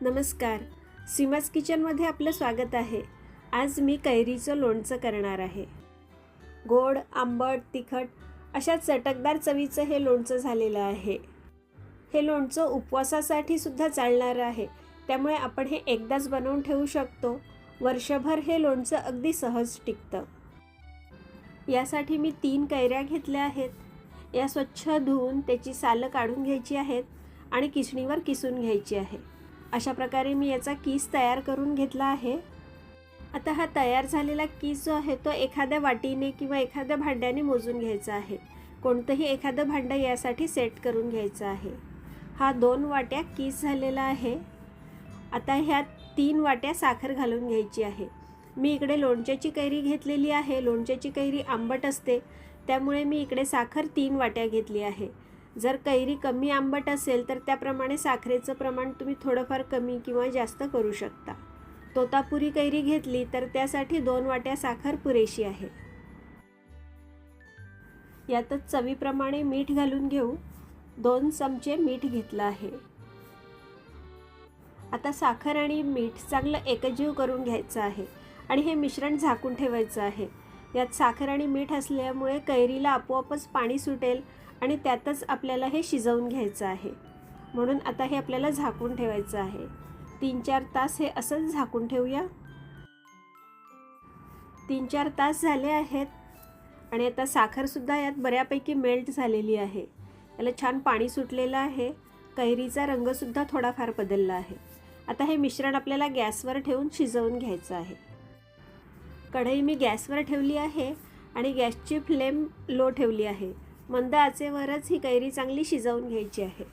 नमस्कार, सीमाज किचनमध्ये आपलं स्वागत आहे। आज मी कैरीचं लोणचं करणार आहे। गोड, आंबट, तिखट अशा चटकदार चवीचं हे लोणचं झालेलं आहे। हे लोणचं उपवासासाठी सुद्धा चालणार आहे, त्यामुळे आपण हे एकदाच बनवून ठेवू शकतो। वर्षभर हे लोणचं अगदी सहज टिकतं। यासाठी मी 3 कैऱ्या घेतल्या आहेत। या स्वच्छ धुवून त्याची सालं काढून घ्यायची आहेत आणि किसणीवर किसून घ्यायची आहे। अशा प्रकारे मी याचा कीस तयार करून घेतला आहे। आता हा तयार झालेला कीस जो आहे तो एखाद्या वाटीने किंवा एखाद्या भांड्याने मोजून घ्यायचा आहे। कोणतंही एखादं भांडं यासाठी सेट करून घ्यायचं आहे। हा 2 वाट्या कीस झालेला आहे। आता ह्यात 3 वाट्या साखर घालून घ्यायची आहे। मी इकडे लोणच्याची कैरी घेतलेली आहे। लोणच्याची कैरी आंबट असते, त्यामुळे मी इकडे साखर 3 वाट्या घेतली आहे। जर कैरी कमी आंबट असेल तर त्याप्रमाणे साखरेचं प्रमाण तुम्ही थोडंफार कमी किंवा जास्त करू शकता। तोतापुरी कैरी घेतली तर त्यासाठी 2 वाट्या साखर पुरेशी आहे। यातच चवीप्रमाणे मीठ घालून घेऊ। 2 चमचे मीठ घेतलं आहे। आता साखर आणि मीठ चांगलं एकजीव करून घ्यायचं आहे आणि हे मिश्रण झाकून ठेवायचं आहे। यात साखर आणि मीठ असल्यामुळे कैरीला आपोआपच पाणी सुटेल आणि त्यातच आपल्याला हे शिजवून घ्यायचं आहे। म्हणून आता हे आपल्याला झाकून ठेवायचं आहे। 3-4 तास हे असंच झाकून ठेवूया। 3-4 तास झाले आहेत आणि आता साखर सुद्धा यात बऱ्यापैकी मेल्ट झालेली आहे। याला छान पाणी सुटलेलं आहे। कैरीचा रंग सुद्धा थोडाफार बदलला आहे। आता हे मिश्रण आपल्याला गॅसवर ठेवून शिजवून घ्यायचं आहे। कढई मी गॅसवर ठेवली आहे आणि गॅसची फ्लेम लो ठेवली आहे। मंद आचेवरच ही कैरी चांगली शिजवून घ्यायची आहे।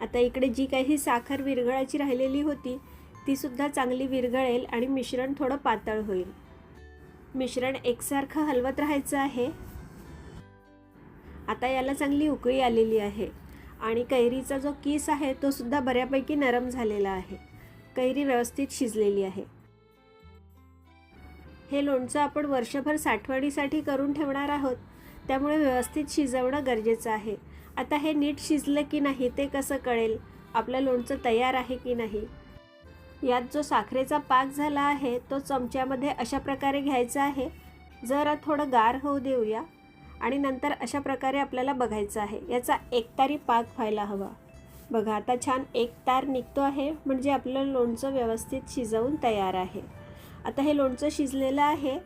आता इकडे जी काही साखर विरघळायची राहिलेली होती ती सुद्धा चांगली विरघळेल आणि मिश्रण थोडं पातळ होईल। मिश्रण एकसारखं हलवत राहायचं आहे। आता याला चांगली उकळी आलेली आहे आणि कैरीचा जो कीस आहे तो सुद्धा बऱ्यापैकी नरम झालेला आहे। कैरी व्यवस्थित शिजलेली आहे। हे लोणचं आपण वर्षभर साठवणीसाठी करून ठेवणार आहोत, त्यामुळे व्यवस्थित शिजवणं गरजेचं आहे। आता हे नीट शिजलं की नाही ते कसं कळेल? आपलं लोणचं तयार आहे की नाही? यात जो साखरेचा पाक झाला आहे तो चमच्यामध्ये अशा प्रकारे घ्यायचा आहे। जरा थोडं गार होऊ देऊया आणि नंतर अशा प्रकारे आपल्याला बघायचं आहे। याचा एकतारी पाक व्हायला हवा। बघा आता छान एकतार निघतो आहे, म्हणजे आपलं लोणचं व्यवस्थित शिजवून तयार आहे। आता हे लोणचं शिजलेलं आहे।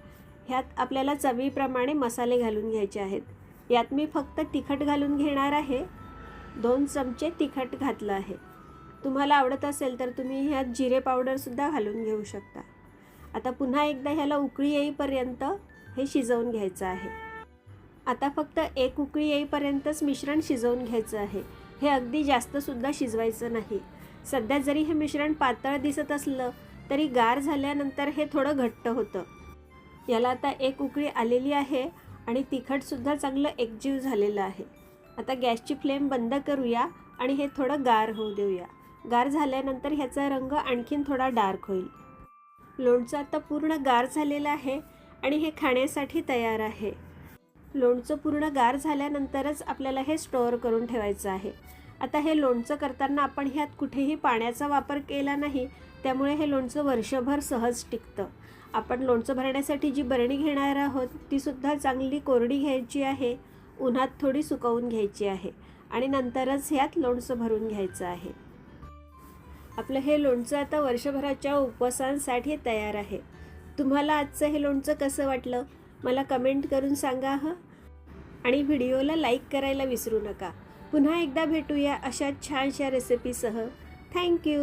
ह्यात आपल्याला चवीप्रमाणे मसाले घालून घ्यायचे आहेत। यात मी फक्त तिखट घालून घेणार आहे। 2 चमचे तिखट घातलं आहे। तुम्हाला आवडत असेल तर तुम्ही ह्यात जिरे पावडर सुद्धा घालून घेऊ शकता। आता पुन्हा एकदा ह्याला उकळी येईपर्यंत हे शिजवून घ्यायचं आहे। आता फक्त 1 उकळी येईपर्यंतच मिश्रण शिजवून घ्यायचं आहे। हे अगदी जास्त सुद्धा शिजवायचं नाही। सध्या जरी हे मिश्रण पातळ दिसत असलं तरी गार झाल्यानंतर हे थोडं घट्ट होतं। याला आता 1 उकळी आलेली आहे आणि तिखट सुद्धा चांगलं एकजीव झालेलं आहे। आता गॅसची फ्लेम बंद करूया आणि हे थोडं गार होऊ देऊया। गार झाल्यानंतर ह्याचा रंग आणखीन थोडा डार्क होईल। लोणचं आता पूर्ण गार झालेलं आहे आणि हे खाण्यासाठी तयार आहे। लोणचं पूर्ण गार झाल्यानंतरच आपल्याला हे स्टोअर करून ठेवायचं आहे। आता हे लोणचं करताना आपण ह्यात कुठेही पाण्याचा वापर केला नाही, त्यामुळे हे लोणचं वर्षभर सहज टिकतं। आपण लोणचं भरण्यासाठी जी बरणी घेणार आहोत ती सुद्धा चांगली कोरडी घ्यायची आहे। उन्हात थोडी सुकवून घ्यायची आहे आणि नंतरच ह्यात लोणचं भरून घ्यायचं आहे। आपलं हे लोणचं आता वर्षभराच्या उपवासांसाठी तयार आहे। तुम्हाला आजचं हे लोणचं कसं वाटलं मला कमेंट करून सांगा हं। आणि व्हिडिओला लाईक करायला विसरू नका। पुन्हा एकदा भेटूया अशा छानशा रेसिपीसह। थँक्यू।